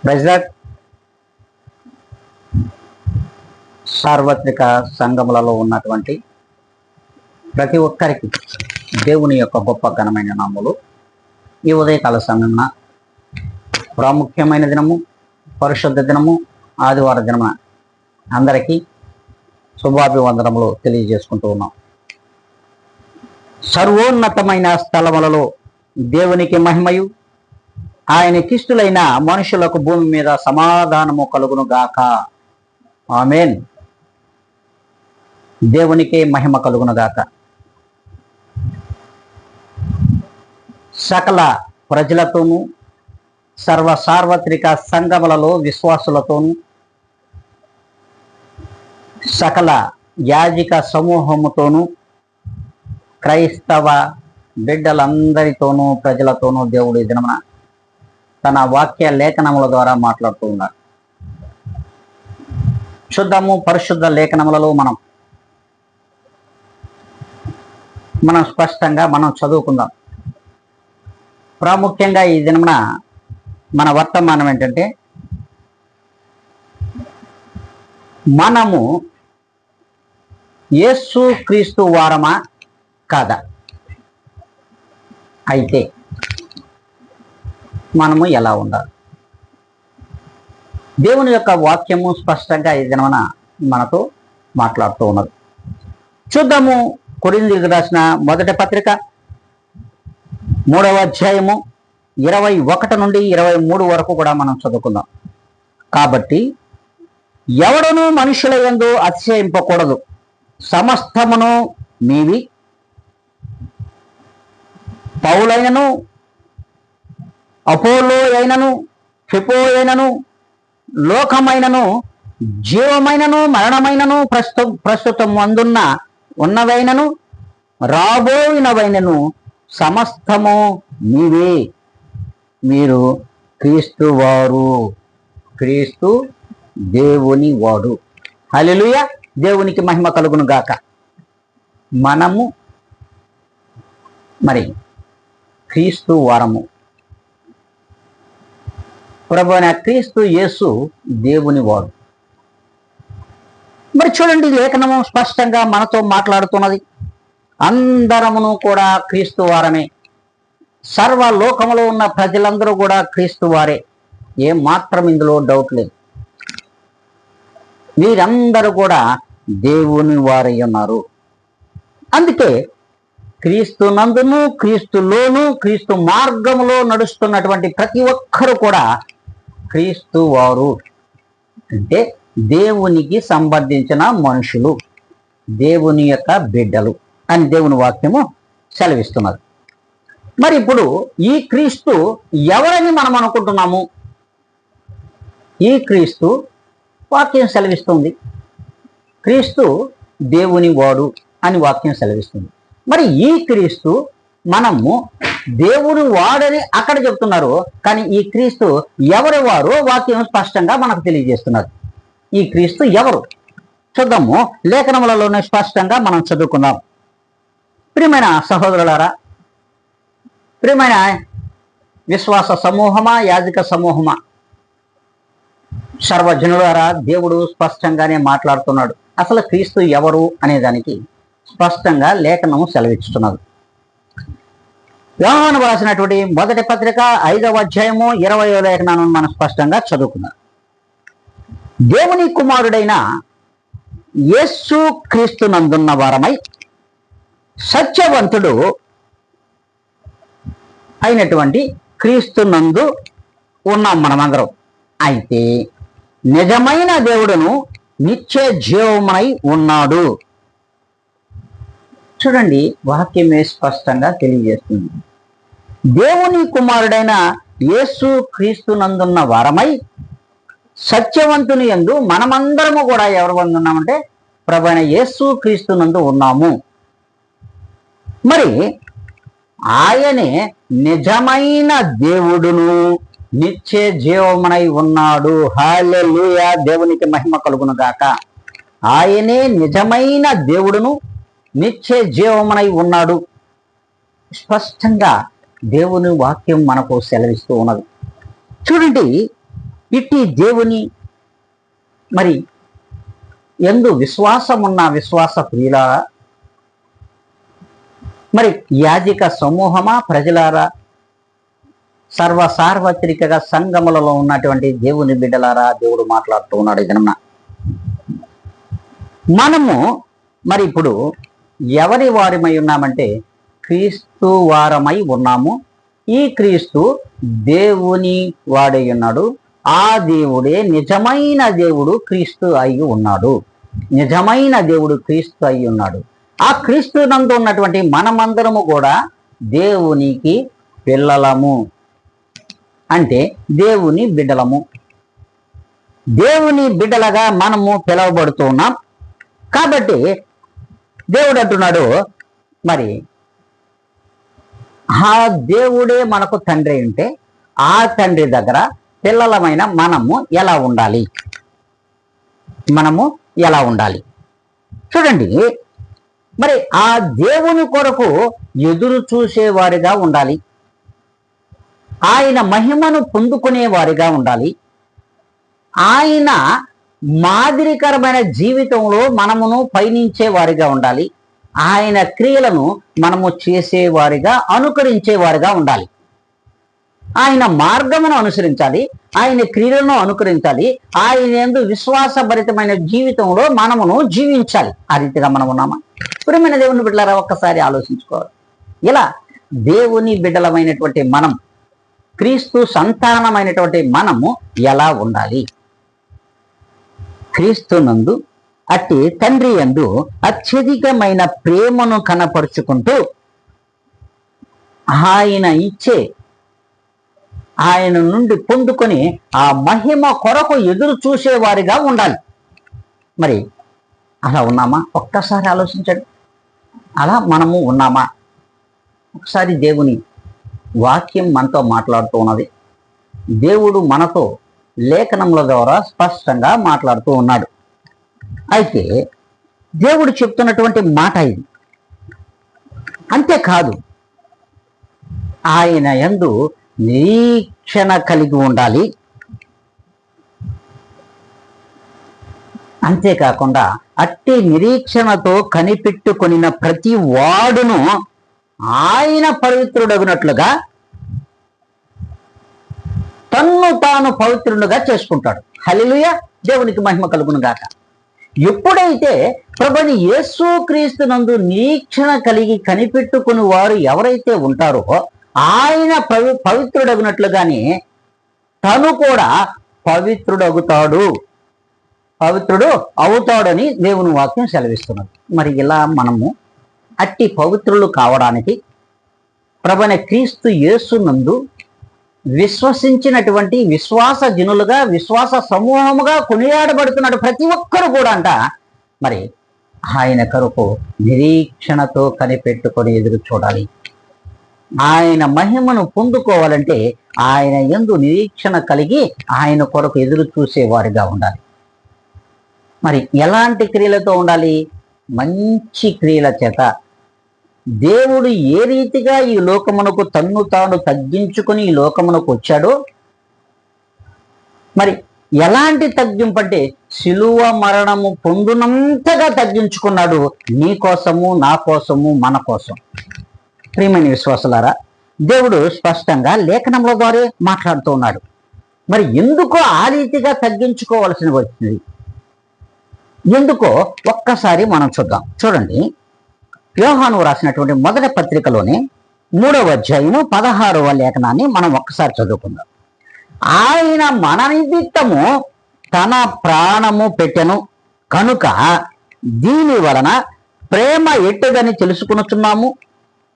President సార్వత్రిక సంఘములలో ఉన్నటువంటి ప్రతి ఒక్కరికి దేవుని యొక్క గొప్ప ఘనమైన నామములు ఈ ఉదయకాల సమయమున ప్రాముఖ్యమైన దినము, పరిశుద్ధ దినము, ఆదివార దినమున అందరికీ శుభాభివందనములు తెలియజేసుకుంటూ ఉన్నాం. సర్వోన్నతమైన స్థలములలో దేవునికి మహిమయు, ఆయన కిష్టులైన మనుషులకు భూమి మీద సమాధానము కలుగును గాక. ఆమేన్. దేవునికి మహిమ కలుగును గాక. సకల ప్రజలతోనూ, సార్వత్రిక సంఘములలో విశ్వాసులతోనూ, సకల యాజిక సమూహముతోనూ, క్రైస్తవ బిడ్డలందరితోనూ, ప్రజలతోనూ దేవుడు ఈ దినమున తన వాక్య లేఖనముల ద్వారా మాట్లాడుతూ ఉన్నారు. శుద్ధము పరిశుద్ధ లేఖనములలో మనం స్పష్టంగా చదువుకుందాం. ప్రాముఖ్యంగా ఈ దినమున మన వర్తమానం ఏంటంటే, మనము యేసు క్రీస్తు వారమా కాదా? అయితే మనము ఎలా ఉండాలి? దేవుని యొక్క వాక్యము స్పష్టంగా ఈ దినమున మనతో మాట్లాడుతూ ఉన్నది. చూద్దాము. కొరింథీయులకు రాసిన మొదటి పత్రిక 3వ అధ్యాయము 21 నుండి 23 వరకు కూడా మనం చదువుకుందాం. కాబట్టి ఎవడనూ మనుషుల యందు అతిశయింపకూడదు. సమస్తమును మీవి, పౌలైనను, అపోలో అయినను, ఫిపో అయినను, లోకమైనను, జీవమైనను, మరణమైనను, ప్రస్తుతం అందున్న ఉన్నవైనను, రాబోయినవైనను, సమస్తము మీవే. మీరు క్రీస్తు వారు, క్రీస్తు దేవుని వాడు. హల్లెలూయా. దేవునికి మహిమ కలుగును గాక. మనము మరి క్రీస్తు వారము. ప్రభువైన క్రీస్తు యేసు దేవుని వాడు. మరి చూడండి, లేఖనము స్పష్టంగా మనతో మాట్లాడుతున్నది. అందరమును కూడా క్రీస్తు వారమే. సర్వలోకములో ఉన్న ప్రజలందరూ కూడా క్రీస్తు వారే. ఏం మాత్రం ఇందులో డౌట్ లేదు. వీరందరూ కూడా దేవుని వారై ఉన్నారు. అందుకే క్రీస్తు నందును, క్రీస్తులోను, క్రీస్తు మార్గములో నడుస్తున్నటువంటి ప్రతి ఒక్కరు కూడా క్రీస్తు వారు. అంటే దేవునికి సంబంధించిన మనుషులు, దేవుని యొక్క బిడ్డలు అని దేవుని వాక్యము సెలవిస్తున్నది. మరి ఇప్పుడు ఈ క్రీస్తు ఎవరని మనం అనుకుంటున్నాము? ఈ క్రీస్తు వాక్యం సెలవిస్తుంది. క్రీస్తు దేవుని వాడు అని వాక్యం సెలవిస్తుంది. మరి ఈ క్రీస్తు మనము దేవుని వాడని అక్కడ చెప్తున్నారు, కానీ ఈ క్రీస్తు ఎవరి వారు వాక్యం స్పష్టంగా మనకు తెలియజేస్తున్నారు. ఈ క్రీస్తు ఎవరు చూద్దాము. లేఖనములలోనే స్పష్టంగా మనం చదువుకుందాం. ప్రియమైన సహోదరులారా, ప్రియమైన విశ్వాస సమూహమా, యాజక సమూహమా, సర్వజనులారా, దేవుడు స్పష్టంగానే మాట్లాడుతున్నాడు. అసలు క్రీస్తు ఎవరు అనే దానికి స్పష్టంగా లేఖనము సెలవిస్తున్నది. యోహాను రాసినటువంటి మొదటి పత్రిక 5వ అధ్యాయము 20వ లేఖనాన్ని మనం స్పష్టంగా చదువుకున్నాం. దేవుని కుమారుడైన యేసు క్రీస్తు నందున్న వారమై సత్యవంతుడు అయినటువంటి క్రీస్తు నందు ఉన్నాం మనమందరం. అయితే నిజమైన దేవుడును నిత్య జీవమై ఉన్నాడు. చూడండి, వాక్యమే స్పష్టంగా తెలియజేస్తుంది. దేవుని కుమారుడైన యేసు క్రీస్తు నందున్న వారమై సత్యవంతుని యందు మనమందరము కూడా ఎవరు ఉన్నామంటే ప్రభువైన యేసు క్రీస్తు నందు ఉన్నాము. మరి ఆయనే నిజమైన దేవుడును నిత్య జీవమునై ఉన్నాడు. హల్లెలూయా. దేవునికి మహిమ కలుగును గాక. ఆయనే నిజమైన దేవుడును నిత్య జీవమునై ఉన్నాడు. స్పష్టంగా దేవుని వాక్యం మనకు సెలవిస్తూ ఉన్నది. చూడండి, ఇట్టి దేవుని మరి యందు విశ్వాసమున్న విశ్వాస ప్రియులారా, మరి యాజిక సమూహమా, ప్రజలారా, సార్వత్రికగా సంఘములలో ఉన్నటువంటి దేవుని బిడ్డలారా, దేవుడు మాట్లాడుతూ ఉన్నాడు. ఇదన్న మనము మరి ఇప్పుడు ఎవరి వారమై ఉన్నామంటే క్రీస్తు వారమై ఉన్నాము. ఈ క్రీస్తు దేవుని వాడై ఉన్నాడు. ఆ దేవుడే నిజమైన దేవుడు క్రీస్తు అయి ఉన్నాడు. నిజమైన దేవుడు క్రీస్తు అయి ఉన్నాడు. ఆ క్రీస్తు నందు ఉన్నటువంటి మనమందరము కూడా దేవునికి పిల్లలము, అంటే దేవుని బిడ్డలము. దేవుని బిడ్డలుగా మనము పిలువబడుతూ ఉన్నాం. కాబట్టి దేవుడు అంటున్నాడు, మరి ఆ దేవుడే మనకు తండ్రి ఉంటే ఆ తండ్రి దగ్గర పిల్లలమైన మనము ఎలా ఉండాలి? మనము ఎలా ఉండాలి చూడండి. మరి ఆ దేవుని కొరకు ఎదురు చూసేవారిగా ఉండాలి. ఆయన మహిమను పొందుకునేవారిగా ఉండాలి. ఆయన మాదిరికరమైన జీవితంలో మనమును పయనించే వారిగా ఉండాలి. ఆయన క్రియలను మనము చేసేవారిగా, అనుకరించేవారిగా ఉండాలి. ఆయన మార్గమును అనుసరించాలి. ఆయన క్రియలను అనుకరించాలి. ఆయన యందు విశ్వాసభరితమైన జీవితంలో మనమును జీవించాలి. ఆ రీతిగా మనం ఉన్నామా? ప్రియమైన దేవుని బిడ్డలారా, ఒక్కసారి ఆలోచించుకోవాలి. ఇలా దేవుని బిడ్డలమైనటువంటి మనం, క్రీస్తు సంతానమైనటువంటి మనము ఎలా ఉండాలి? క్రీస్తు నందు అట్టి తండ్రి యందు అత్యధికమైన ప్రేమను కనపరుచుకుంటూ ఆయన ఇచ్చే, ఆయన నుండి పొందుకొని ఆ మహిమ కొరకు ఎదురు చూసేవారిగా ఉండాలి. మరి అలా ఉన్నామా? ఒక్కసారి ఆలోచించండి. అలా మనము ఉన్నామా? ఒకసారి దేవుని వాక్యం మనతో మాట్లాడుతూ ఉన్నది. దేవుడు మనతో లేఖనముల ద్వారా స్పష్టంగా మాట్లాడుతూ ఉన్నాడు. అయితే దేవుడు చెప్తున్నటువంటి మాట ఇది. అంతేకాదు, ఆయన యందు నిరీక్షణ కలిగి ఉండాలి. అంతేకాకుండా అట్టి నిరీక్షణతో కనిపెట్టుకొనిన ప్రతి వాడును ఆయన పవిత్రుడగునట్లుగా తన్ను తాను పవిత్రుడుగా చేసుకుంటాడు. హల్లెలూయా, దేవునికి మహిమ కలుగును గాక. ఎప్పుడైతే ప్రభుని యేసు క్రీస్తు నందు నిరీక్షణ కలిగి కనిపెట్టుకుని వారు ఎవరైతే ఉంటారో ఆయన పవిత్రుడగునట్లుగానే తను కూడా పవిత్రుడు అవుతాడని దేవుని వాక్యం సెలవిస్తున్నది. మరి ఇలా మనము అట్టి పవిత్రులు కావడానికి ప్రభువైన క్రీస్తు యేసు నందు విశ్వసించినటువంటి విశ్వాస జనులుగా, విశ్వాస సమూహముగా కొనియాడబడుతున్నాడు ప్రతి ఒక్కరు కూడా అంట. మరి ఆయన కొరకు నిరీక్షణతో కనిపెట్టుకొని ఎదురు చూడాలి. ఆయన మహిమను పొందుకోవాలంటే ఆయన యందు నిరీక్షణ కలిగి ఆయన కొరకు ఎదురు చూసేవారిగా ఉండాలి. మరి ఎలాంటి క్రియలతో ఉండాలి? మంచి క్రియల చేత. దేవుడు ఏ రీతిగా ఈ లోకమునకు తన్ను తాను తగ్గించుకొని ఈ లోకమునకు వచ్చాడో, మరి ఎలాంటి తగ్గింపు అంటే శిలువ మరణము పొందునంతగా తగ్గించుకున్నాడు. నీ కోసము, నా కోసము, మన కోసం. ప్రియమైన విశ్వాసులారా, దేవుడు స్పష్టంగా లేఖనముల ద్వారా మాట్లాడుతూ ఉన్నాడు. మరి ఎందుకో ఆ రీతిగా తగ్గించుకోవాల్సి వచ్చింది? ఎందుకో ఒక్కసారి మనం చూద్దాం. చూడండి, యోహాను రాసినటువంటి మొదటి పత్రికలోనే 3వ అధ్యాయము 16వ లేఖనాన్ని మనం ఒక్కసారి చదువుకుందాం. ఆయన మన నిమిత్తము తన ప్రాణము పెట్టెను కనుక దీని వలన ప్రేమ ఎట్టుదని తెలుసుకునుచున్నాము.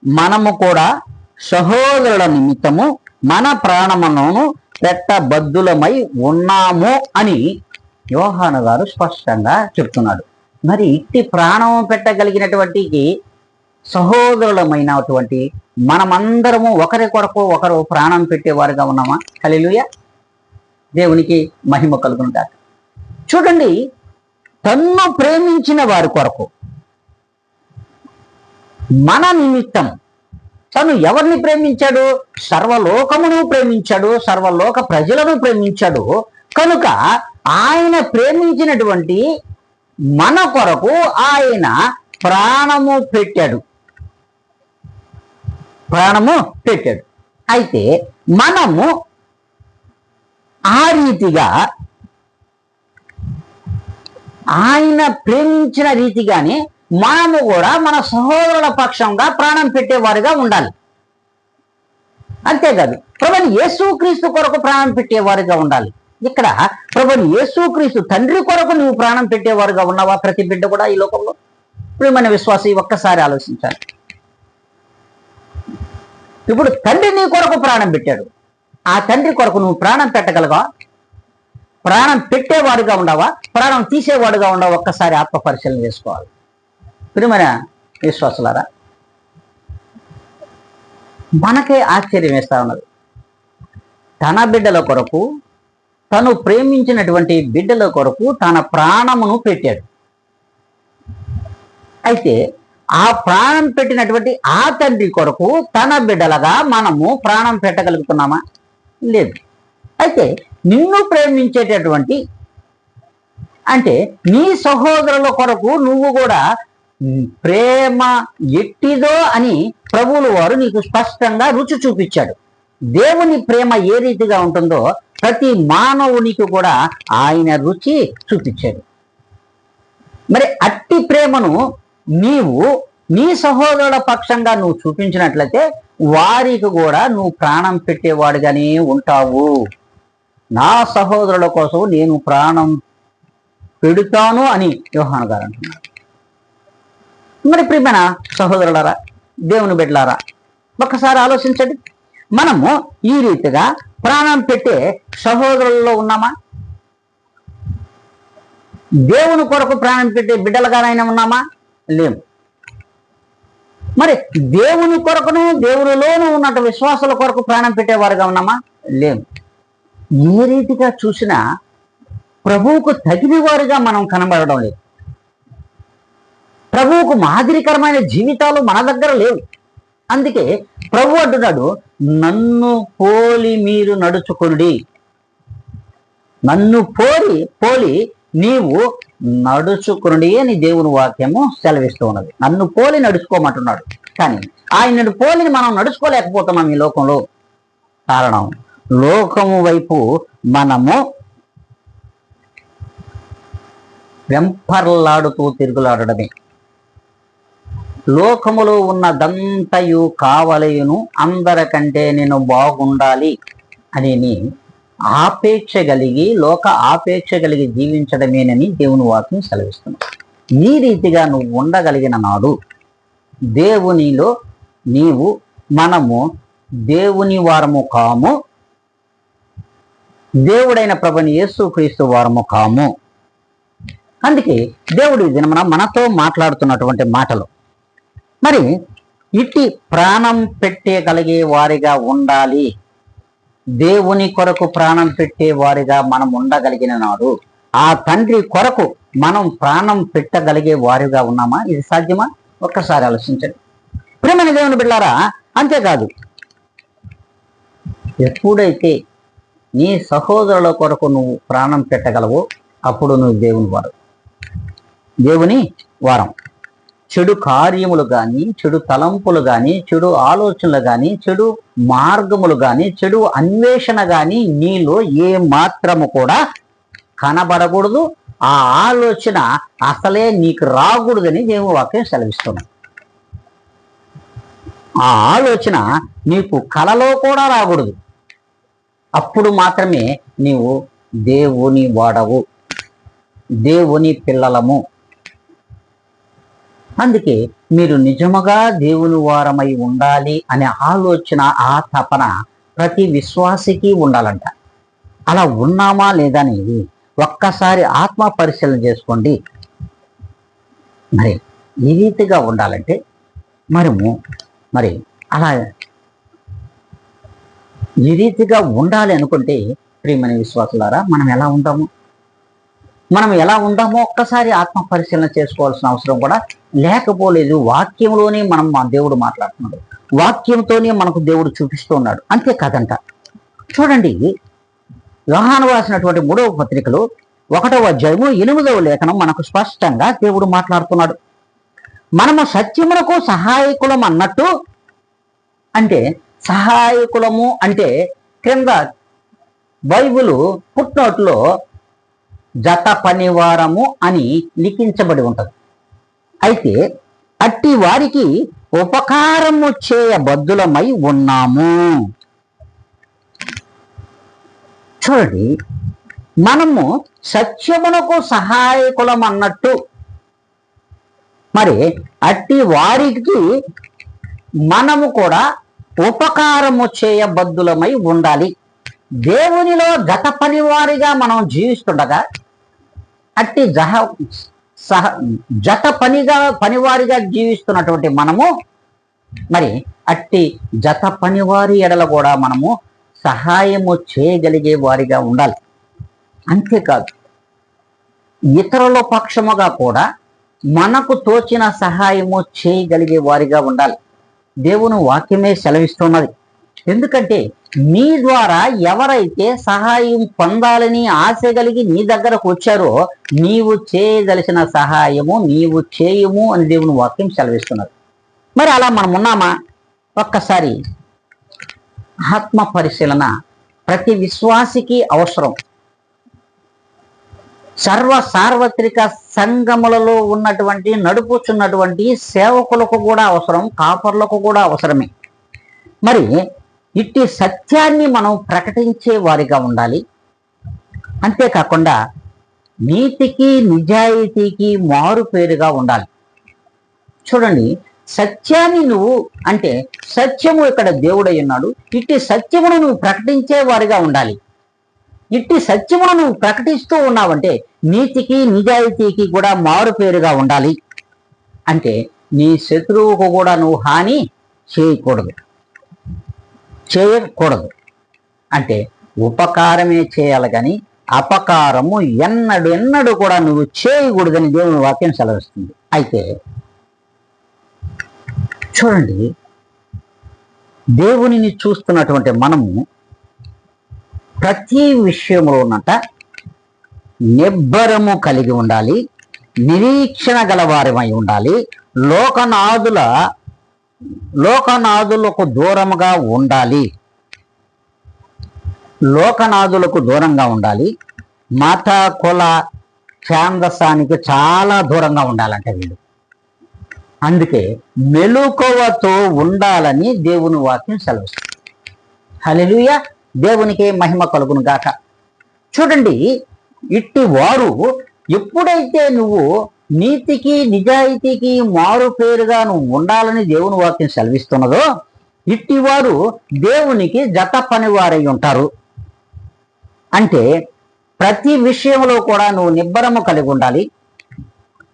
మనము కూడా సహోదరుల నిమిత్తము మన ప్రాణమును పెట్టబద్దులమై ఉన్నాము అని యోహాను గారు స్పష్టంగా చెప్తున్నాడు. మరి ఇట్టి ప్రాణం పెట్టగలిగినటువంటి సహోదరులమైనటువంటి మనమందరము ఒకరి కొరకు ఒకరు ప్రాణం పెట్టేవారుగా ఉన్నామా? హల్లెలూయా, దేవునికి మహిమ కలుగును గాక. చూడండి, తన్ను ప్రేమించిన వారి కొరకు మన నిమిత్తం తను ఎవరిని ప్రేమించాడు? సర్వలోకమును ప్రేమించాడు, సర్వలోక ప్రజలను ప్రేమించాడు. కనుక ఆయన ప్రేమించినటువంటి మన కొరకు ఆయన ప్రాణము పెట్టాడు. అయితే మనము ఆ రీతిగా ఆయన ప్రేమించిన రీతిగానే మనము కూడా మన సహోదరుల పక్షంగా ప్రాణం పెట్టేవారుగా ఉండాలి. అంతేకాదు ప్రభుని యేసుక్రీస్తు కొరకు ప్రాణం పెట్టేవారుగా ఉండాలి. ఇక్కడ ప్రభుని యేసుక్రీస్తు తండ్రి కొరకు నువ్వు ప్రాణం పెట్టేవారుగా ఉన్నావా? ప్రతి బిడ్డ కూడా ఈ లోకంలో ప్రియమైన విశ్వాసి ఒక్కసారి ఆలోచించాలి. ఇప్పుడు తండ్రి నీ కొరకు ప్రాణం పెట్టాడు. ఆ తండ్రి కొరకు నువ్వు ప్రాణం పెట్టగలవా? ప్రాణం పెట్టేవాడుగా ఉండవా? ప్రాణం తీసేవాడుగా ఉండవా? ఒక్కసారి ఆత్మ పరిశీలన చేసుకోవాలి. ప్రియమైన విశ్వాసులారా, మనకే ఆశ్చర్యం వేస్తా ఉన్నది. తన బిడ్డల కొరకు, తను ప్రేమించినటువంటి బిడ్డల కొరకు తన ప్రాణమును పెట్టాడు. అయితే ఆ ప్రాణం పెట్టినటువంటి ఆ తండ్రి కొరకు తన బిడ్డలుగా మనము ప్రాణం పెట్టగలుగుతున్నామా? లేదు. అయితే నిన్ను ప్రేమించేటటువంటి అంటే నీ సహోదరుల కొరకు నువ్వు కూడా ప్రేమ ఎట్టిదో అని ప్రభువుల వారు నీకు స్పష్టంగా రుచి చూపించాడు. దేవుని ప్రేమ ఏ రీతిగా ఉంటుందో ప్రతి మానవునికి కూడా ఆయన రుచి చూపించాడు. మరి అట్టి ప్రేమను నీవు నీ సహోదరుల పక్షంగా నువ్వు చూపించినట్లయితే వారికి కూడా నువ్వు ప్రాణం పెట్టేవాడిగానే ఉంటావు. నా సహోదరుల కోసం నేను ప్రాణం పెడతాను అని యోహాను గారు అంటున్నారు. మరి ప్రియమైన సహోదరులారా, దేవుని బిడ్డలారా, ఒక్కసారి ఆలోచించండి. మనము ఈ రీతిగా ప్రాణం పెట్టే సహోదరుల్లో ఉన్నామా? దేవుని కొరకు ప్రాణం పెట్టే బిడ్డలుగానైనా ఉన్నామా? లేము. మరి దేవుని కొరకును దేవునిలోనూ ఉన్నట్టు విశ్వాసాల కొరకు ప్రాణం పెట్టేవారుగా ఉన్నామా? లేము. ఏ రీతిగా చూసినా ప్రభువుకు తగిన వారుగా మనం కనబడడం లేదు. ప్రభువుకు మాదిరికరమైన జీవితాలు మన దగ్గర లేవు. అందుకే ప్రభు అంటున్నాడు, నన్ను పోలి మీరు నడుచుకోండి. నన్ను పోలి నీవు నడుచుకుని అని దేవుని వాక్యము సెలవిస్తూ ఉన్నది. నన్ను పోలి నడుచుకోమంటున్నాడు. కానీ ఆయనను పోలిని మనం నడుచుకోలేకపోతున్నాం ఈ లోకంలో. కారణం, లోకము వైపు మనము వెంపర్లాడుతూ తిరుగులాడడమే. లోకములో ఉన్నదంతయు కావలయును, అందరికంటే నేను బాగుండాలి అని ఆపేక్ష కలిగి, లోక ఆపేక్ష కలిగి జీవించడమేనని దేవుని వాక్యం సెలవిస్తున్నాడు. ఈ రీతిగా నువ్వు ఉండగలిగిన నాడు దేవునిలో మనము దేవుని వారము కాము, దేవుడైన ప్రభుని యేసుక్రీస్తు వారము కాము. అందుకే దేవుడు ఈ దినమున మనతో మాట్లాడుతున్నటువంటి మాటలు, మరి ఇట్టి ప్రాణం పెట్టగలిగే వారిగా ఉండాలి. దేవుని కొరకు ప్రాణం పెట్టే వారిగా మనం ఉండగలిగిన నాడు ఆ తండ్రి కొరకు మనం ప్రాణం పెట్టగలిగే వారిగా ఉన్నామా? ఇది సాధ్యమా? ఒక్కసారి ఆలోచించండి ప్రియమైన దేవుని బిడ్డలారా. అంతేకాదు, ఎప్పుడైతే నీ సహోదరుల కొరకు నువ్వు ప్రాణం పెట్టగలవో అప్పుడు నువ్వు దేవుని వారం. చెడు కార్యములు కానీ, చెడు తలంపులు కానీ, చెడు ఆలోచనలు కానీ, చెడు మార్గములు కానీ, చెడు అన్వేషణ కానీ నీలో ఏ మాత్రము కూడా కనబడకూడదు. ఆ ఆలోచన అసలే నీకు రాకూడదని దేవుని వాక్యం సెలవిస్తున్నాడు. ఆ ఆలోచన నీకు కలలో కూడా రాకూడదు. అప్పుడు మాత్రమే నీవు దేవుని వాడవు, దేవుని పిల్లలము. అందుకే మీరు నిజముగా దేవుని వారమై ఉండాలి అనే ఆలోచన, ఆ తపన ప్రతి విశ్వాసికి ఉండాలంట. అలా ఉన్నామా లేదా అనేది ఒక్కసారి ఆత్మ పరిశీలన చేసుకోండి. మరి ఈ రీతిగా ఉండాలంటే మరి అలా ఈ రీతిగా ఉండాలి అనుకుంటే ప్రియమైన విశ్వాసులారా, మనం ఎలా ఉంటామో ఒక్కసారి ఆత్మ పరిశీలన చేసుకోవాల్సిన అవసరం కూడా లేకపోలేదు. వాక్యంలోనే మా దేవుడు మాట్లాడుతున్నాడు, వాక్యంతోనే మనకు దేవుడు చూపిస్తూ ఉన్నాడు. అంతే కదంట. చూడండి, యోహాను రాసినటువంటి 3వ పత్రికలో 1వ అధ్యాయము 8వ లేఖనం మనకు స్పష్టంగా దేవుడు మాట్లాడుతున్నాడు. మనము సత్యమునకు సహాయకులం అన్నట్టు, అంటే సహాయకులము అంటే క్రింద బైబిలు ఫుట్నోట్లో జత పనివారము అని లిఖించబడి ఉంటుంది. అయితే అట్టి వారికి ఉపకారము చేయబద్దులమై ఉన్నాము. చూడండి, మనము సత్యమునకు సహాయకులం అన్నట్టు, మరి అట్టి వారికి మనము కూడా ఉపకారము చేయబద్దులమై ఉండాలి. దేవునిలో గత పనివారిగా మనం జీవిస్తుండగా అట్టి జత పనివారిగా జీవిస్తున్నటువంటి మనము మరి అట్టి జత పనివారి ఎడల కూడా మనము సహాయము చేయగలిగే వారిగా ఉండాలి. అంతేకాదు, ఇతరుల పక్షముగా కూడా మనకు తోచిన సహాయము చేయగలిగే వారిగా ఉండాలి. దేవుని వాక్యమే సెలవిస్తున్నది. ఎందుకంటే నీ ద్వారా ఎవరైతే సహాయం పొందాలని ఆశ కలిగి నీ దగ్గరకు వచ్చారో నీవు చేయదలిసిన సహాయము నీవు చేయము అని దేవుని వాక్యం సెలవిస్తున్నది. మరి అలా మనం ఉన్నామా? ఒక్కసారి ఆత్మ పరిశీలన ప్రతి విశ్వాసికి అవసరం. సార్వత్రిక సంఘములలో ఉన్నటువంటి నడుపుచున్నటువంటి సేవకులకు కూడా అవసరం, కాపర్లకు కూడా అవసరమే. మరి ఇట్టి సత్యాన్ని మనం ప్రకటించే వారిగా ఉండాలి. అంతేకాకుండా నీతికి నిజాయితీకి మారు పేరుగా ఉండాలి. చూడండి, సత్యాన్ని నువ్వు అంటే సత్యము ఇక్కడ దేవుడై ఉన్నాడు. ఇట్టి సత్యమును నువ్వు ప్రకటించే వారిగా ఉండాలి. ఇట్టి సత్యమును నువ్వు ప్రకటిస్తూ ఉన్నావంటే నీతికి నిజాయితీకి కూడా మారు పేరుగా ఉండాలి. అంటే నీ శత్రువుకు కూడా నువ్వు హాని చేయకూడదు. అంటే ఉపకారమే చేయాలి, కానీ అపకారము ఎన్నడూ కూడా నువ్వు చేయకూడదని దేవుని వాక్యం సెలవిస్తుంది. అయితే చూడండి, దేవునిని చూస్తున్నటువంటి మనము ప్రతి విషయంలో ఉన్నట నిబ్బరము కలిగి ఉండాలి, నిరీక్షణ గలవారమై ఉండాలి, లోకనాదులకు దూరంగా ఉండాలి. లోకనాదులకు దూరంగా ఉండాలి. మత కుల ఛాందసానికి చాలా దూరంగా ఉండాలంటే వీళ్ళు. అందుకే మెలకువతో ఉండాలని దేవుని వాక్యం సెలవిస్తుంది. హల్లెలూయా, దేవునికి మహిమ కలుగును గాక. చూడండి, ఇట్టి వారు ఎప్పుడైతే నువ్వు నీతికి నిజాయితీకి మారు పేరుగా నువ్వు ఉండాలని దేవుని వాక్యం సెలవిస్తున్నదో ఇట్టి వారు దేవునికి జత పనివారై ఉంటారు. అంటే ప్రతి విషయంలో కూడా నువ్వు నిబ్బరము కలిగి ఉండాలి,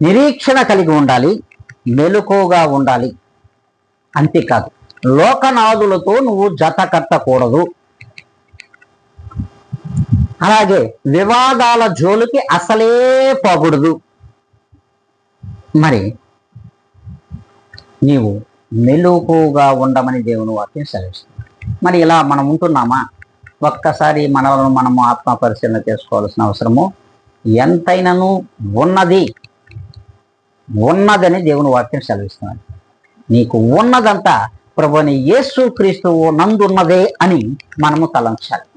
నిరీక్షణ కలిగి ఉండాలి, మెలకువగా ఉండాలి. అంతేకాదు, లోకనాదులతో నువ్వు జత కట్టకూడదు. అలాగే వివాదాల జోలికి అసలే పోకూడదు. మరి నీవు మెలకువగా ఉండమని దేవుని వాక్యం సెలవిస్తుంది. మరి ఇలా మనం ఉంటున్నామా? ఒక్కసారి మనము ఆత్మ పరిశీలన చేసుకోవాల్సిన అవసరము ఎంతైనాను ఉన్నదని దేవుని వాక్యం సెలవిస్తున్నాడు. నీకు ఉన్నదంతా ప్రభువైన యేసుక్రీస్తు నందున్నదే అని మనము తలంచాలి.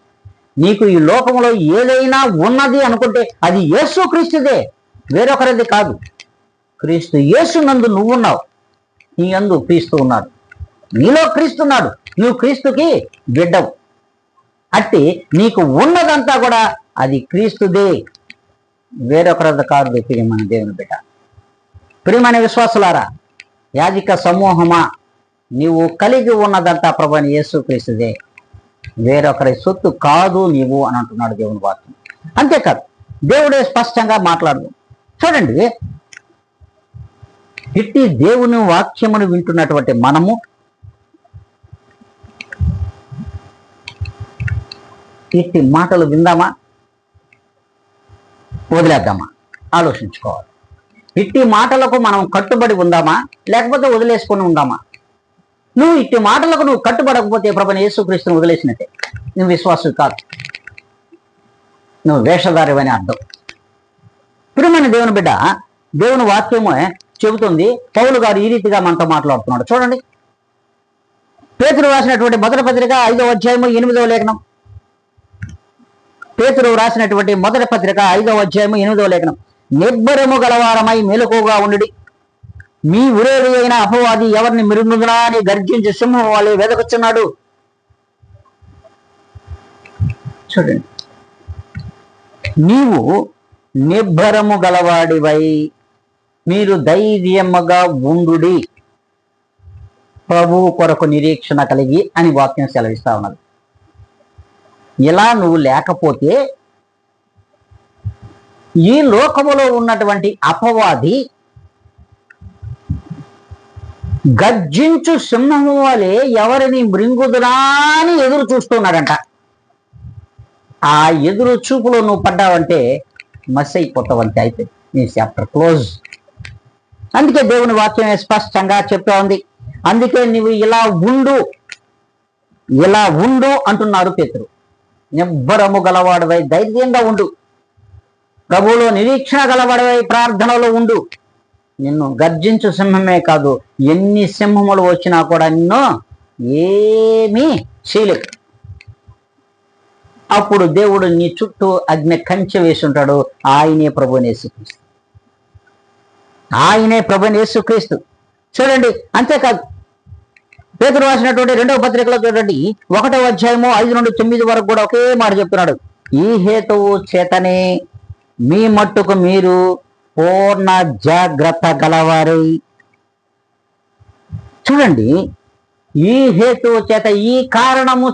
నీకు ఈ లోకంలో ఏదైనా ఉన్నది అనుకుంటే అది యేసుక్రీస్తుదే, వేరొకరిది కాదు. క్రీస్తు యేసు నందు నువ్వున్నావు, నీ యందు క్రీస్తు ఉన్నాడు, నీలో క్రీస్తున్నాడు, నువ్వు క్రీస్తుకి బిడ్డవు. అట్టి నీకు ఉన్నదంతా కూడా అది క్రీస్తుదే, వేరొకరిది కాదు. ప్రియమైన దేవుని బిడ్డ, ప్రియమైన విశ్వాసులారా, యాజక సమూహమా, నీవు కలిగి ఉన్నదంతా ప్రభువైన యేసుక్రీస్తుదే, వేరొకరి సొత్తు కాదు నీవు అని అంటున్నాడు దేవుని వాక్యం. అంతేకాదు, దేవుడే స్పష్టంగా మాట్లాడు. చూడండి, ఇట్టి దేవుని వాక్యమును వింటున్నటువంటి మనము ఇట్టి మాటలు విందామా, వదిలేద్దామా? ఆలోచించుకోవాలి. ఇట్టి మాటలకు మనం కట్టుబడి ఉందామా, లేకపోతే వదిలేసుకొని ఉందామా? నువ్వు ఇట్టి మాటలకు నువ్వు కట్టుబడకపోతే ప్రభువైన యేసుక్రీస్తును వదిలేసినట్టే, నువ్వు విశ్వాసం కాదు. నువ్వు వేషధారివని అర్థం. ప్రియమైన దేవుని బిడ్డ, దేవుని వాక్యమే చెబుతుంది. పౌలు గారు ఈ రీతిగా మనతో మాట్లాడుతున్నాడు. చూడండి, పేతురు రాసినటువంటి మొదటి పత్రిక 5వ అధ్యాయము 8వ లేఖనం. పేతురు రాసినటువంటి మొదటి పత్రిక 5వ అధ్యాయము 8వ లేఖనం. నిబ్బరము గలవారమై మెలకుగా ఉండుడి. మీ ఉరేది అయిన అపవాది ఎవరిని మృంగుదునా అని గర్జించి సింహం వాళ్ళే వెదకుచున్నాడు. చూడండి, నీవు నిబ్బరము గలవాడివై మీరు ధైర్యముగా ఉండుడి, ప్రభువు కొరకు నిరీక్షణ కలిగి అని వాక్యం సెలవిస్తా ఉన్నది. ఇలా నువ్వు లేకపోతే ఈ లోకములో ఉన్నటువంటి అపవాది గర్జించు సింహము వలె ఎవరిని మృంగుదునా అని ఎదురు చూస్తున్నాడంట. ఆ ఎదురు చూపులో నువ్వు పడ్డావంటే మస్ అయిపోతావంటే అయిపోయింది, నీ చాప్టర్ క్లోజ్. అందుకే దేవుని వాక్యం స్పష్టంగా చెప్తా ఉంది. అందుకే నువ్వు ఇలా ఉండు అంటున్నారు పేతురు. నిబ్బరము గలవాడవై ధైర్యంగా ఉండు, ప్రభువులో నిరీక్షణ గలవాడవై ప్రార్థనలో ఉండు. నిన్ను గర్జించు సింహమే కాదు, ఎన్ని సింహములు వచ్చినా కూడా నిన్ను ఏమీ చేయలేవు. అప్పుడు దేవుడు నీ చుట్టూ అగ్ని కంచె వేసి ఉంటాడు. ఆయనే ప్రభువుని యేసుక్రీస్తు. ఆయనే ప్రభువుని యేసుక్రీస్తు. చూడండి, అంతేకాదు పేతురు రాసినటువంటి 2వ పత్రికలో చూడండి, 1వ అధ్యాయము 5 నుండి 9 వరకు కూడా ఒకే మాట చెప్తున్నాడు. ఈ హేతువు చేతనే మీ మట్టుకు మీరు పూర్ణ జాగ్రత్త గలవారై. చూడండి, ఈ హేతువు చేత, ఈ కారణము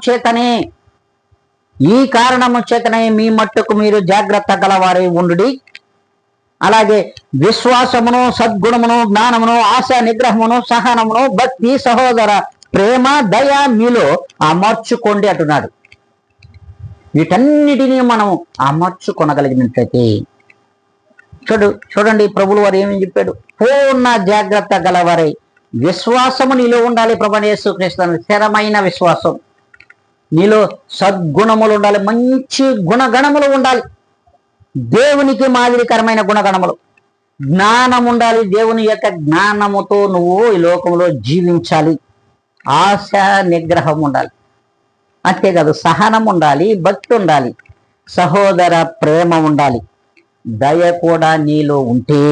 చేతనే మీ మట్టుకు మీరు జాగ్రత్త గలవారై ఉండుడి. అలాగే విశ్వాసమును, సద్గుణమును, జ్ఞానమును, ఆశ నిగ్రహమును, సహనమును, భక్తి, సహోదర ప్రేమ, దయ మీలో అమర్చుకోండి అంటున్నాడు. వీటన్నిటినీ మనం అమర్చుకొనగలిగినట్లయితే చూడండి, ప్రభువు వారు ఏమని చెప్పాడు? పూర్ణ జాగ్రత్త గలవారై. విశ్వాసము నీలో ఉండాలి. ప్రభువైన యేసుక్రీస్తు స్థిరమైన విశ్వాసం నీలో, సద్గుణములు ఉండాలి, మంచి గుణగణములు ఉండాలి, దేవునికి మాదిరికరమైన గుణగణములు, జ్ఞానం ఉండాలి, దేవుని యొక్క జ్ఞానముతో నువ్వు ఈ లోకంలో జీవించాలి, ఆశ నిగ్రహం ఉండాలి. అంతేకాదు సహనం ఉండాలి, భక్తి ఉండాలి, సహోదర ప్రేమ ఉండాలి, దయ కూడా నీలో ఉంటే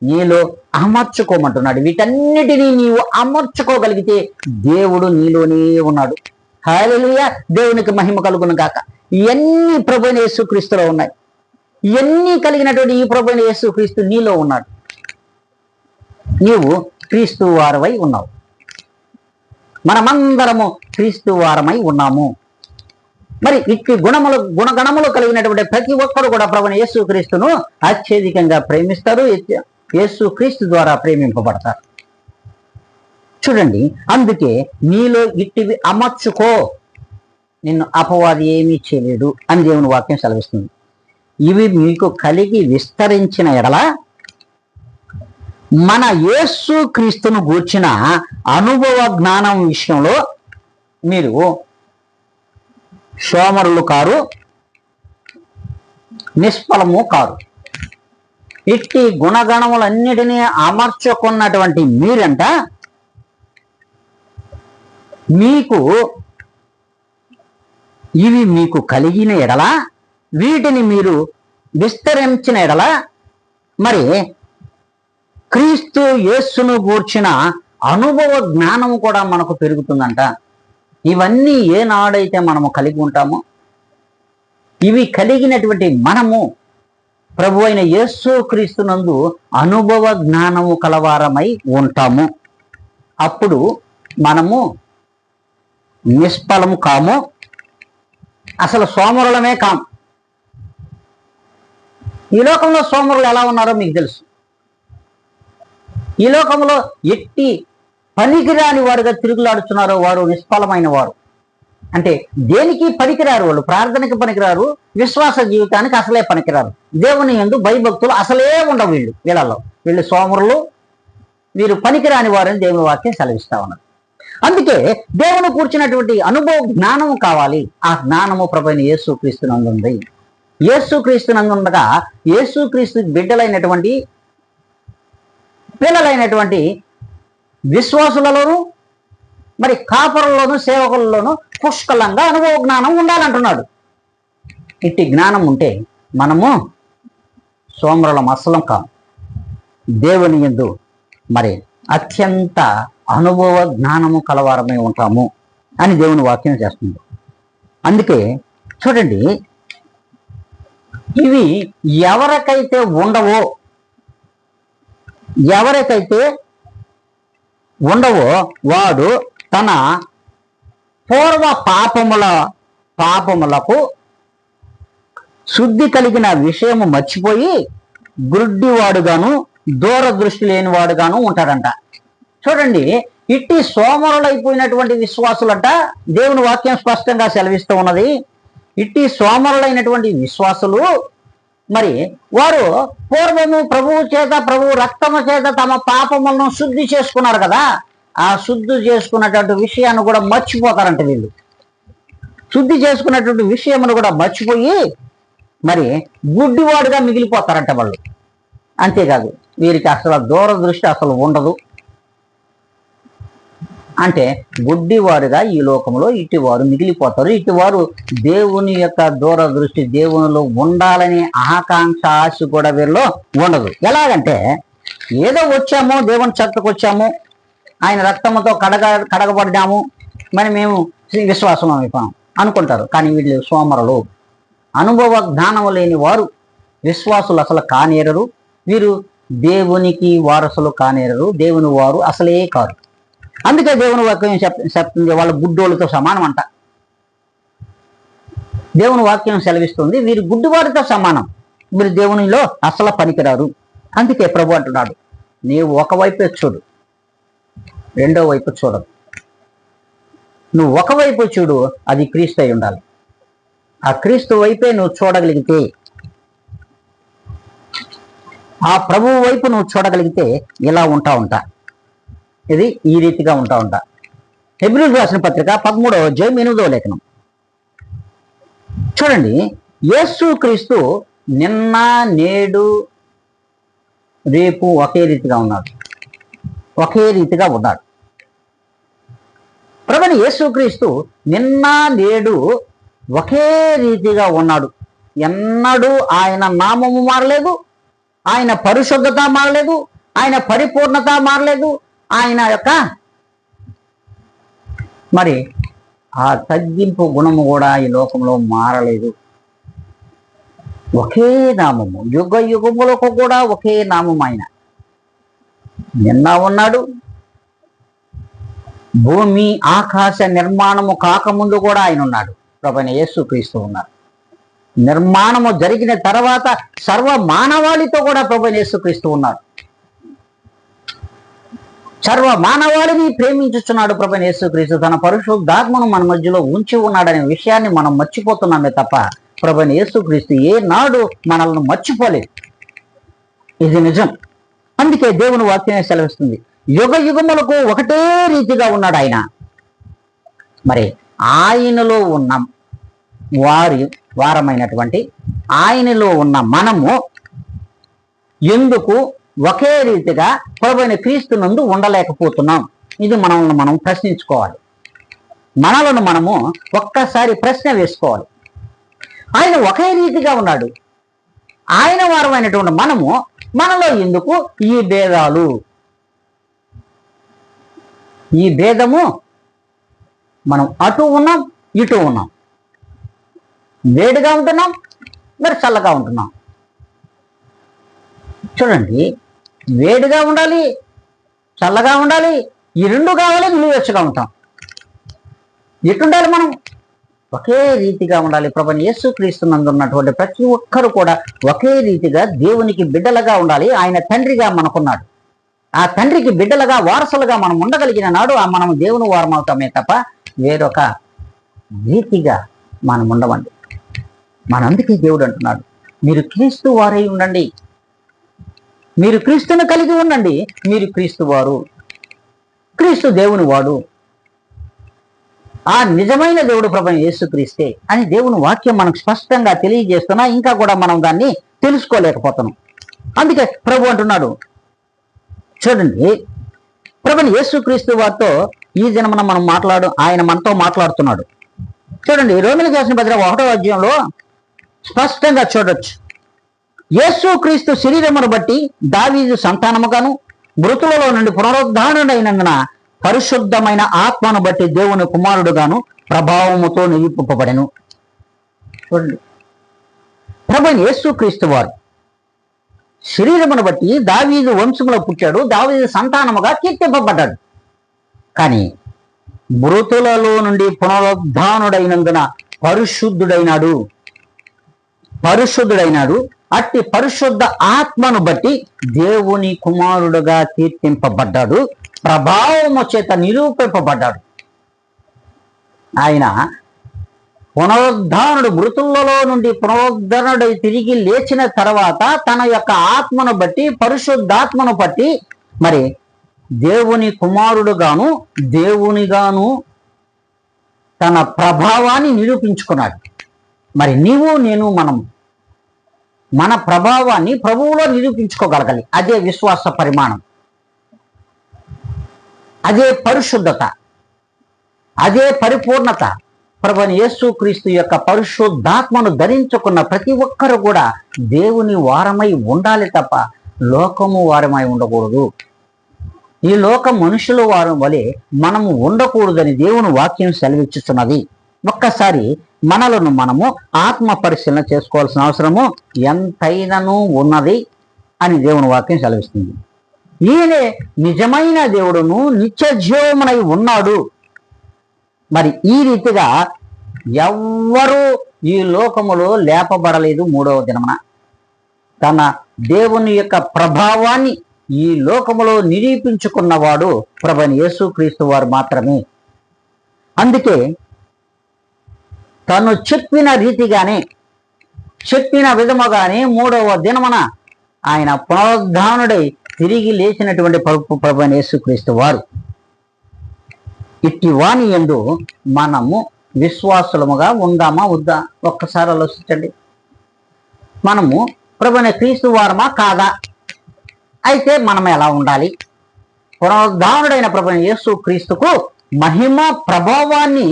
నీలో అమర్చుకోమంటున్నాడు. వీటన్నిటినీ నీవు అమర్చుకోగలిగితే దేవుడు నీలోనే ఉన్నాడు. హల్లెలూయా, దేవునికి మహిమ కలుగును గాక. ఇవన్నీ ప్రభువైన యేసుక్రీస్తులో ఉన్నాయి. ఇవన్నీ కలిగినటువంటి ఈ ప్రభువైన యేసుక్రీస్తు నీలో ఉన్నాడు. నీవు క్రీస్తు వారమై ఉన్నావు. మనమందరము క్రీస్తు వారమై ఉన్నాము. మరి ఇట్టి గుణగణములు కలిగినటువంటి ప్రతి ఒక్కరు కూడా ప్రభువైన యేసుక్రీస్తును అత్యధికంగా ప్రేమిస్తారు, యేసుక్రీస్తు ద్వారా ప్రేమింపబడతారు. చూడండి, అందుకే నీలో ఇట్టివి అమర్చుకో, నిన్ను అపవాది ఏమీ చేయలేడు అని దేవుని వాక్యం సెలవిస్తుంది. ఇవి మీకు కలిగి విస్తరించిన ఎడల మన యేసు క్రీస్తును గూర్చిన అనుభవ జ్ఞానం విషయంలో మీరు సోమరులు కారు, నిష్ఫలము కారు. ఇట్టి గుణగణములన్నిటినీ అమర్చుకున్నటువంటి మీరంట ఇవి మీకు కలిగిన ఎడల, వీటిని మీరు విస్తరించిన ఎడల మరి క్రీస్తు యేసును గూర్చిన అనుభవ జ్ఞానము కూడా మనకు పెరుగుతుందంట. ఇవన్నీ ఏనాడైతే మనము కలిగి ఉంటామో, ఇవి కలిగినటువంటి మనము ప్రభువైన యేసు క్రీస్తునందు అనుభవ జ్ఞానము కలవారమై ఉంటాము. అప్పుడు మనము నిష్ఫలము కాము, అసలు సోమరులమే కాము. ఈ లోకంలో సోమరులు ఎలా ఉన్నారో మీకు తెలుసు. ఈ లోకంలో ఎట్టి పనికిరాని వారుగా తిరుగులాడుతున్నారో వారు నిష్ఫలమైన వారు. అంటే దేనికి పనికిరారు వాళ్ళు, ప్రార్థనకి పనికిరారు, విశ్వాస జీవితానికి అసలే పనికిరారు, దేవుని యందు భయభక్తులు అసలే ఉండవు వీళ్ళు సోమరులు, వీరు పనికిరాని వారని దేవుని వాక్యం సెలవిస్తా ఉన్నారు. అందుకే దేవుని కూర్చున్నటువంటి అనుభవ జ్ఞానము కావాలి. ఆ జ్ఞానము ప్రభువైన యేసుక్రీస్తునందు ఉంది. యేసుక్రీస్తు నందుండగా యేసుక్రీస్తు బిడ్డలైనటువంటి పిల్లలైనటువంటి విశ్వాసులలోను మరి కాపరుల్లోను సేవకులలోను పుష్కలంగా అనుభవ జ్ఞానం ఉండాలంటున్నాడు. ఇట్టి జ్ఞానం ఉంటే మనము సోమరులం అస్సలం కాము, దేవుని యందు మరి అత్యంత అనుభవ జ్ఞానము కలవారమై ఉంటాము అని దేవుని వాక్యం చేస్తుంది. అందుకే చూడండి, ఇవి ఎవరికైతే ఉండవో వాడు తన పూర్వ పాపములకు శుద్ధి కలిగిన విషయము మర్చిపోయి గుడ్డివాడుగాను దూరదృష్టి లేనివాడుగాను ఉంటాడంట. చూడండి, ఇట్టి సోమరులైపోయినటువంటి విశ్వాసులంట దేవుని వాక్యం స్పష్టంగా సెలవిస్తూ ఉన్నది. ఇట్టి సోమరులైనటువంటి విశ్వాసులు మరి వారు పూర్వము ప్రభు రక్తము చేత తమ పాపములను శుద్ధి చేసుకున్నారు కదా, ఆ శుద్ధి చేసుకున్నటువంటి విషయాన్ని కూడా మర్చిపోతారంట. వీళ్ళు శుద్ధి చేసుకున్నటువంటి విషయమును కూడా మర్చిపోయి మరి గుడ్డివాడుగా మిగిలిపోతారంట వాళ్ళు. అంతేకాదు, వీరికి అసలు దూరదృష్టి అసలు ఉండదు. అంటే గుడ్డివారుగా ఈ లోకంలో ఇటువారు మిగిలిపోతారు. ఇటువారు దేవుని యొక్క దూరదృష్టి, దేవునిలో ఉండాలని ఆకాంక్ష, ఆశ కూడా వీరిలో ఉండదు. ఎలాగంటే ఏదో వచ్చాము, దేవుని చెత్తకు వచ్చాము, ఆయన రక్తంతో కడగబడ్డాము, మరి మేము విశ్వాసం అయిపోయాం అనుకుంటారు. కానీ వీళ్ళు సోమరులు, అనుభవ జ్ఞానము లేని వారు, విశ్వాసులు అసలు కానేరరు. వీరు దేవునికి వారసులు కానేరరు, దేవుని వారు అసలే కారు. అందుకే దేవుని వాక్యం చెప్తుంది వాళ్ళ గుడ్డోళ్ళతో సమానం అంట. దేవుని వాక్యం సెలవిస్తుంది వీరు గుడ్డివారితో సమానం, మీరు దేవునిలో అసలు పనికిరారు. అందుకే ప్రభు అంటున్నాడు, నీవు ఒకవైపే చూడు, రెండో వైపు చూడదు. నువ్వు ఒకవైపు చూడు, అది క్రీస్తు అయి ఉండాలి. ఆ క్రీస్తు వైపే నువ్వు చూడగలిగితే, ఆ ప్రభువు వైపు నువ్వు చూడగలిగితే ఇలా ఉంటా ఇది ఈ రీతిగా ఉంటా. హెబ్రీయులకు రాసిన పత్రిక 13వ అధ్యాయం 8వ లేఖనం చూడండి. యేసు క్రీస్తు నిన్న నేడు రేపు ఒకే రీతిగా ఉన్నాడు. ప్రభువైన యేసు క్రీస్తు నిన్న నేడు ఒకే రీతిగా ఉన్నాడు. ఎన్నడూ ఆయన నామము మారలేదు, ఆయన పరిశుద్ధత మారలేదు, ఆయన పరిపూర్ణత మారలేదు, ఆయన యొక్క మరి ఆ తగ్గింపు గుణము కూడా ఈ లోకంలో మారలేదు. ఒకే నామము, యుగ యుగములకు కూడా ఒకే నామం. ఆయన నిన్న ఉన్నాడు. భూమి ఆకాశ నిర్మాణము కాకముందు కూడా ఆయన ఉన్నాడు. ప్రభువైన యేసుక్రీస్తు ఉన్నారు. నిర్మాణము జరిగిన తర్వాత సర్వ మానవాళితో కూడా ప్రభువైన యేసుక్రీస్తు ఉన్నారు. సర్వ మానవాళిని ప్రేమించుచున్నాడు ప్రభువైన యేసుక్రీస్తు. తన పరిశుద్ధాత్మను మన మధ్యలో ఉంచి ఉన్నాడనే విషయాన్ని మనం మర్చిపోతున్నామే తప్ప ప్రభువైన యేసుక్రీస్తు ఏనాడు మనల్ని మర్చిపోలేదు. ఇది నిజం. అందుకే దేవుని వాక్యమే సెలవిస్తుంది, యుగ యుగములకు ఒకటే రీతిగా ఉన్నాడు ఆయన. మరి ఆయనలో ఉన్న వారమైనటువంటి ఆయనలో ఉన్న మనము ఎందుకు ఒకే రీతిగా ప్రభువైన క్రీస్తు నందు ఉండలేకపోతున్నాం? ఇది మనం ప్రశ్నించుకోవాలి. మనలను మనము ఒక్కసారి ప్రశ్న వేసుకోవాలి. ఆయన ఒకే రీతిగా ఉన్నాడు. ఆయన వారమైనటువంటి మనము మనలో ఎందుకు ఈ భేదాలు, ఈ భేదము? మనం అటు ఉన్నాం, ఇటు ఉన్నాం, వేడిగా ఉంటున్నాం, మరి చల్లగా ఉంటున్నాం. చూడండి, వేడిగా ఉండాలి, చల్లగా ఉండాలి, ఈ రెండు కావాలి, నిలువెచ్చగా ఉంటాం. ఎటుండాలి? మనం ఒకే రీతిగా ఉండాలి. ప్రభువైన యేసుక్రీస్తు నందు ఉన్నటువంటి ప్రతి ఒక్కరు కూడా ఒకే రీతిగా దేవునికి బిడ్డలుగా ఉండాలి. ఆయన తండ్రిగా మనకున్నాడు. ఆ తండ్రికి బిడ్డలుగా వారసులుగా మనం ఉండగలిగిన నాడు మనం దేవుని వారం అవుతామే తప్ప వేరొక రీతిగా మనం ఉండవండి. మనందుకే దేవుడు అంటున్నాడు, మీరు క్రీస్తు వారై ఉండండి, మీరు క్రీస్తును కలిగి ఉండండి. మీరు క్రీస్తు వారు, క్రీస్తు దేవుని వాడు. ఆ నిజమైన దేవుడు ప్రభువైన యేసుక్రీస్తే అని దేవుని వాక్యం మనకు స్పష్టంగా తెలియజేస్తున్నా ఇంకా కూడా మనం దాన్ని తెలుసుకోలేకపోతున్నాం. అందుకే ప్రభు అంటున్నాడు, చూడండి, ప్రభువైన యేసుక్రీస్తు వారితో ఈ దినమున ఆయన మనతో మాట్లాడుతున్నాడు. చూడండి, రోమీయులకు రాసిన పత్రిక 1వ అధ్యాయంలో స్పష్టంగా చూడొచ్చు. యేసుక్రీస్తు శరీరమును బట్టి దావీదు సంతానముగాను, మృతులలో నుండి పునరుద్ధానుడైనందున పరిశుద్ధమైన ఆత్మను బట్టి దేవుని కుమారుడుగాను ప్రభావముతో నిలిపింపబడెను. చూడండి, ప్రభువైన యేసుక్రీస్తు వారు శరీరమును బట్టి దావీదు వంశంలో పుట్టాడు, దావీదు సంతానముగా కీర్తింపబడ్డాడు. కానీ మృతులలో నుండి పునరుద్ధానుడైనందున పరిశుద్ధుడైనాడు. అట్టి పరిశుద్ధ ఆత్మను బట్టి దేవుని కుమారుడుగా కీర్తింపబడ్డాడు, ప్రభావము చేత నిరూపింపబడ్డాడు. ఆయన పునరుద్ధానుడు, మృతులలో నుండి పునరుద్ధరణుడు తిరిగి లేచిన తర్వాత తన యొక్క ఆత్మను బట్టి, పరిశుద్ధాత్మను బట్టి మరి దేవుని కుమారుడుగాను దేవునిగాను తన ప్రభావాన్ని నిరూపించుకున్నాడు. మరి నీవు నేను మన ప్రభావాన్ని ప్రభువులో నిరూపించుకోగలగాలి. అదే విశ్వాస పరిమాణం, అదే పరిశుద్ధత, అదే పరిపూర్ణత. ప్రభువైన యేసుక్రీస్తు యొక్క పరిశుద్ధాత్మను ధరించుకున్న ప్రతి ఒక్కరు కూడా దేవుని వారమై ఉండాలి తప్ప లోకము వారమై ఉండకూడదు. ఈ లోక మనుషుల వారం వలె మనము ఉండకూడదని దేవుని వాక్యం సెలవిచ్చుచున్నది. ఒక్కసారి మనలను మనము ఆత్మ పరిశీలన చేసుకోవాల్సిన అవసరము ఎంతైనను ఉన్నది అని దేవుని వాక్యం సెలవిస్తుంది. ఈయనే నిజమైన దేవుడును నిత్య జీవమునై ఉన్నాడు. మరి ఈ రీతిగా ఎవ్వరూ ఈ లోకములో లేపబడలేదు. 3వ దినమున తన దేవుని యొక్క ప్రభావాన్ని ఈ లోకములో నిరూపించుకున్నవాడు ప్రభువైన యేసుక్రీస్తు వారు మాత్రమే. అందుకే తను చెప్పిన రీతిగానే, చెప్పిన విధముగానే 3వ దినమున ఆయన పునరుద్ధానుడై తిరిగి లేచినటువంటి ప్రభువైన యేసుక్రీస్తు వారు. ఇట్టి వాని యందు మనము విశ్వాసులముగా ఉందామా వద్దా? ఒక్కసారి ఆలోచించండి. మనము ప్రభువైన క్రీస్తు వారమా కాదా? అయితే మనం ఎలా ఉండాలి? పునరుద్ధానుడైన ప్రభువైన యేసుక్రీస్తుకు మహిమ ప్రభావాన్ని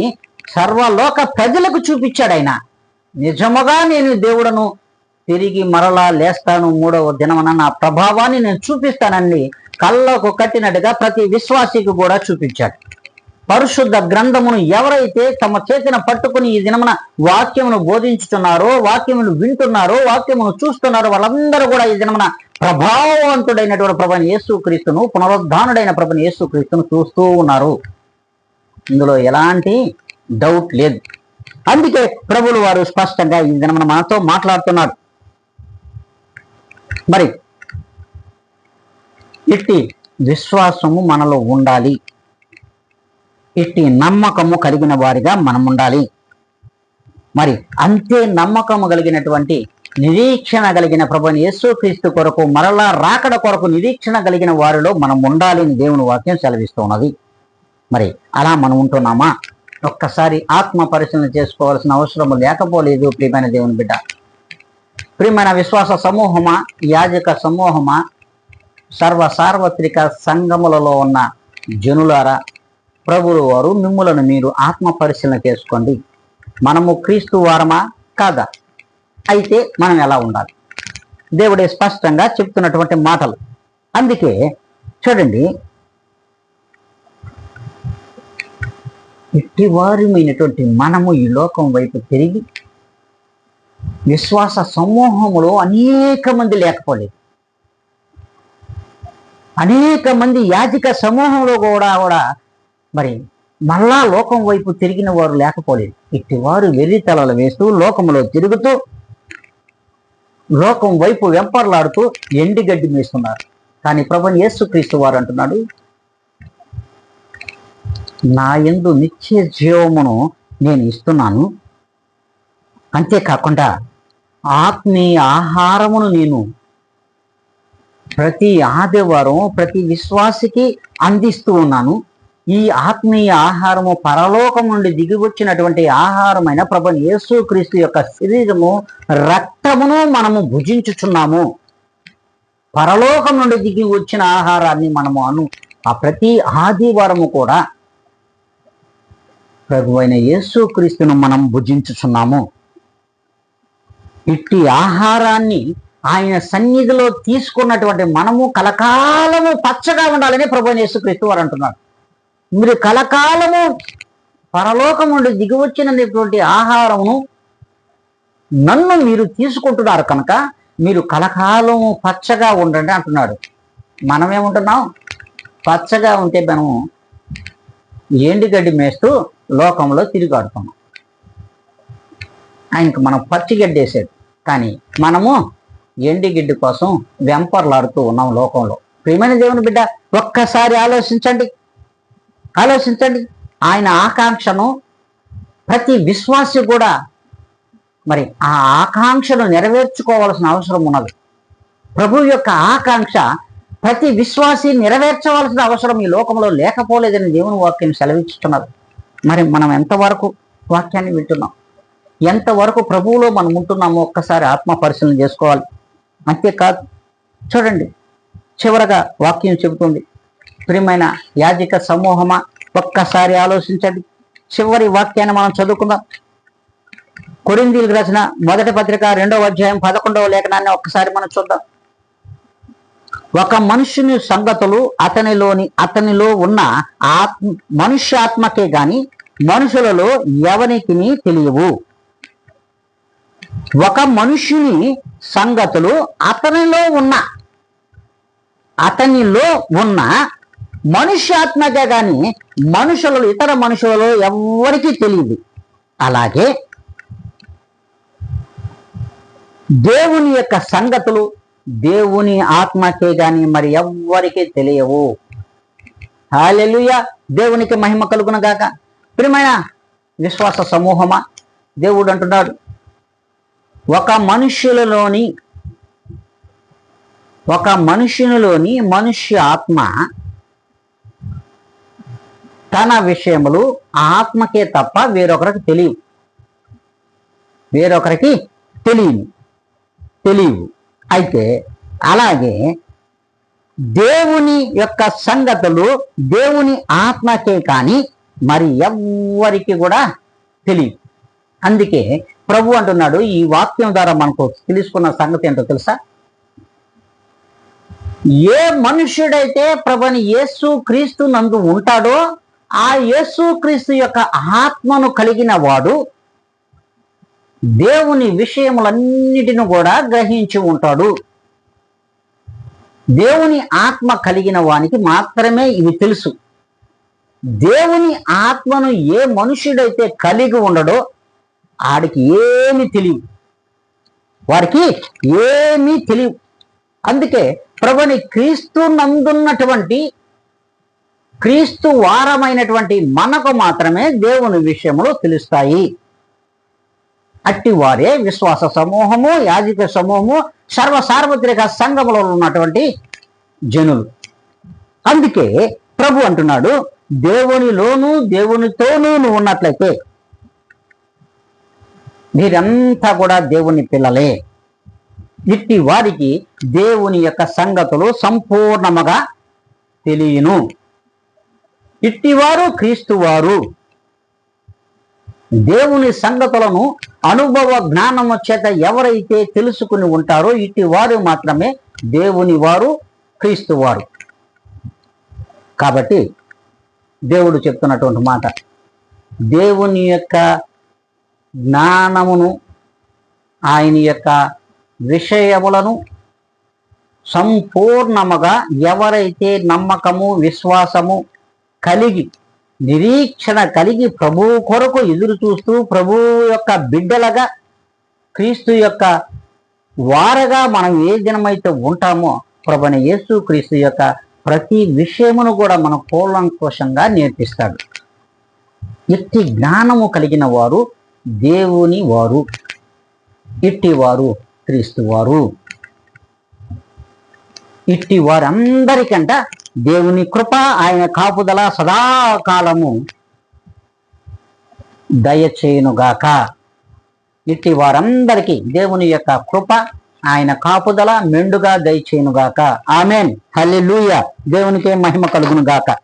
సర్వలోక ప్రజలకు చూపించాడు. ఆయన నిజముగా నేను దేవుడను, తిరిగి మరలా లేస్తాను, 3వ దినమున నా ప్రభావాన్ని నేను చూపిస్తానని కళ్ళకు కట్టినట్టుగా ప్రతి విశ్వాసికి కూడా చూపించాడు. పరిశుద్ధ గ్రంథమును ఎవరైతే తమ చేతిన పట్టుకుని ఈ దినమున వాక్యమును బోధించుతున్నారో, వాక్యమును వింటున్నారో, వాక్యమును చూస్తున్నారో వాళ్ళందరూ కూడా ఈ దినమున ప్రభావవంతుడైనటువంటి ప్రభువైన యేసుక్రీస్తును, పునరుద్ధానుడైన ప్రభువైన యేసుక్రీస్తును చూస్తూ ఉన్నారు. ఇందులో ఎలాంటి డౌట్ లేదు. అందుకే ప్రభువులు వారు స్పష్టంగా ఈ దినమున మనతో మాట్లాడుతున్నాడు. మరి ఇట్టి విశ్వాసము మనలో ఉండాలి, ఇట్టి నమ్మకము కలిగిన వారిగా మనం ఉండాలి. మరి అంతే నమ్మకము కలిగినటువంటి, నిరీక్షణ కలిగిన ప్రభువైన యేసుక్రీస్తు కొరకు, మరలా రాకడ కొరకు నిరీక్షణ కలిగిన వారిలో మనం ఉండాలని దేవుని వాక్యం సెలవిస్తున్నది. మరి అలా మనం ఉంటున్నామా? ఒక్కసారి ఆత్మ పరిశీలన చేసుకోవాల్సిన అవసరం లేకపోలేదు. ప్రియమైన దేవుని బిడ్డ, ప్రియమైన విశ్వాస సమూహమా, యాజక సమూహమా, సార్వత్రిక సంఘములలో ఉన్న జనులారా, ప్రభువుల వారు మిమ్ములను మీరు ఆత్మ పరిశీలన చేసుకోండి. మనము క్రీస్తు వారమా కాదా? అయితే మనం ఎలా ఉండాలి? దేవుడే స్పష్టంగా చెప్తున్నటువంటి మాటలు. అందుకే చూడండి, ఇట్టివారమైనటువంటి మనము ఈ లోకం వైపు తిరిగి విశ్వాస సమూహములో అనేక మంది లేకపోలేదు. అనేక మంది యాజక సమూహంలో కూడా మరి మళ్ళా లోకం వైపు తిరిగిన వారు లేకపోలేదు. ఇట్టివారు వెర్రి తలలు వేస్తూ లోకంలో తిరుగుతూ లోకం వైపు వెంపర్లాడుతూ ఎండిగడ్డి మేస్తున్నారు. కానీ ప్రభువైన యేసుక్రీస్తు వారు అంటున్నాడు, నా యందు నిత్య జీవమును నేను ఇస్తున్నాను, అంతేకాకుండా ఆత్మీయ ఆహారమును నేను ప్రతి ఆదివారం ప్రతి విశ్వాసికి అందిస్తూ ఉన్నాను. ఈ ఆత్మీయ ఆహారము పరలోకం నుండి దిగి వచ్చినటువంటి ఆహారమైన ప్రభుని యేసుక్రీస్తు యొక్క శరీరము రక్తమును మనము భుజించుచున్నాము. పరలోకం నుండి దిగి వచ్చిన ఆహారాన్ని మనము ఆ ప్రతి ఆదివారము కూడా ప్రభు అయిన యేసుక్రీస్తును మనం భుజించుచున్నాము. ఇట్టి ఆహారాన్ని ఆయన సన్నిధిలో తీసుకున్నటువంటి మనము కలకాలము పచ్చగా ఉండాలని ప్రభు అయిన యేసుక్రీస్తు వారు అంటున్నారు. మీరు కలకాలము పరలోకం నుండి దిగి వచ్చినటువంటి ఆహారమును నన్ను మీరు తీసుకుంటున్నారు కనుక మీరు కలకాలము పచ్చగా ఉండండి అంటున్నాడు. మనమేముంటున్నాం? పచ్చగా ఉంటే మనము ఎండుగడ్డి మేస్తూ లోకంలో తిరిగాడుతున్నాం. ఆయనకు మనం పచ్చిగడ్డి వేసాడు, కానీ మనము ఎండుగడ్డి కోసం వెంపర్లాడుతూ ఉన్నాం లోకంలో. ప్రియమైన దేవుని బిడ్డ, ఒక్కసారి ఆలోచించండి. ఆయన ఆకాంక్షను ప్రతి విశ్వాసి కూడా మరి ఆ ఆకాంక్షను నెరవేర్చుకోవాల్సిన అవసరం ఉన్నది. ప్రభు యొక్క ఆకాంక్ష ప్రతి విశ్వాసి నెరవేర్చవలసిన అవసరం ఈ లోకంలో లేకపోలేదని దేవుని వాక్యం సెలవిస్తున్నారు. మరి మనం ఎంతవరకు వాక్యాన్ని వింటున్నాం, ఎంతవరకు ప్రభువులో మనం ఉంటున్నామో ఒక్కసారి ఆత్మ పరిశీలన చేసుకోవాలి. అంతేకాదు, చూడండి, చివరగా వాక్యం చెబుతుంది, ప్రియమైన యాజక సమూహమా ఒక్కసారి ఆలోచించండి. చివరి వాక్యాన్ని మనం చదువుకుందాం. కొరింథీయులకు రాసిన మొదటి పత్రిక 2వ అధ్యాయం 11వ లేఖనాన్ని ఒక్కసారి మనం చూద్దాం. ఒక మనుషుని సంగతులు అతనిలో ఉన్న మనుష్యాత్మకే గాని మనుషులలో ఎవరికి తెలియవు. ఒక మనుషుని సంగతులు అతనిలో ఉన్న మనుష్యాత్మకే గాని ఇతర మనుషులలో ఎవరికి తెలియదు. అలాగే దేవుని యొక్క సంగతులు దేవుని ఆత్మకే గాని మరి ఎవ్వరికి తెలియవు. హల్లెలూయా, దేవునికి మహిమ కలుగును గాక. ప్రియమైన విశ్వాస సమూహమా, దేవుడు అంటున్నాడు, ఒక మనుష్యునిలోని మనుష్య ఆత్మ తన విషయములు ఆత్మకే తప్ప వేరొకరికి తెలియవు. అయితే అలాగే దేవుని యొక్క సంగతులు దేవుని ఆత్మకే కానీ మరి ఎవ్వరికి కూడా తెలియదు. అందుకే ప్రభు అంటున్నాడు, ఈ వాక్యం ద్వారా మనకు తెలుసుకున్న సంగతి ఏంటో తెలుసా? ఏ మనుష్యుడైతే ప్రభుని యేసుక్రీస్తు నందు ఉంటాడో ఆ యేసుక్రీస్తు యొక్క ఆత్మను కలిగిన వాడు దేవుని విషయములన్నిటిని కూడా గ్రహించి ఉంటాడు. దేవుని ఆత్మ కలిగిన వానికి మాత్రమే ఇవి తెలుసు. దేవుని ఆత్మను ఏ మనుష్యుడైతే కలిగి ఉండడో వారికి ఏమీ తెలియవు. అందుకే ప్రభుని క్రీస్తు నందున్నటువంటి క్రీస్తు వారమైనటువంటి మనకు మాత్రమే దేవుని విషయములు తెలుస్తాయి. అట్టి వారే విశ్వాస సమూహము, యాజక సమూహము, సార్వత్రిక సంఘములో ఉన్నటువంటి జనులు. అందుకే ప్రభు అంటున్నాడు, దేవునిలోనూ దేవునితోనూ నువ్వు ఉన్నట్లయితే మీరంతా కూడా దేవుని పిల్లలే. ఇట్టి వారికి దేవుని యొక్క సంగతులు సంపూర్ణముగా తెలియను. ఇట్టివారు క్రీస్తువారు. దేవుని సంగతులను అనుభవ జ్ఞానము చేత ఎవరైతే తెలుసుకుని ఉంటారో ఇట్టి వారు మాత్రమే దేవుని వారు, క్రీస్తువారు. కాబట్టి దేవుడు చెప్తున్నటువంటి మాట, దేవుని యొక్క జ్ఞానమును, ఆయన యొక్క విషయములను సంపూర్ణముగా ఎవరైతే నమ్మకము, విశ్వాసము కలిగి, నిరీక్షణ కలిగి ప్రభువు కొరకు ఎదురు చూస్తూ ప్రభువు యొక్క బిడ్డలుగా, క్రీస్తు యొక్క వారగా మనం ఏ దినమైతే ఉంటామో ప్రభుని యేసుక్రీస్తు యొక్క ప్రతి విషయమును కూడా మనం కూలంకషంగా నేర్పిస్తాడు. ఇట్టి జ్ఞానము కలిగిన వారు దేవుని వారు, ఇట్టివారు క్రీస్తు వారు. ఇట్టి వారందరికంట దేవుని కృప, ఆయన కాపుదల సదాకాలము దయచేయునుగాక. ఇట్టి వారందరికీ దేవుని యొక్క కృప, ఆయన కాపుదల మెండుగా దయచేయునుగాక. ఆమెన్. హల్లెలూయా. దేవునికే మహిమ కలుగునుగాక.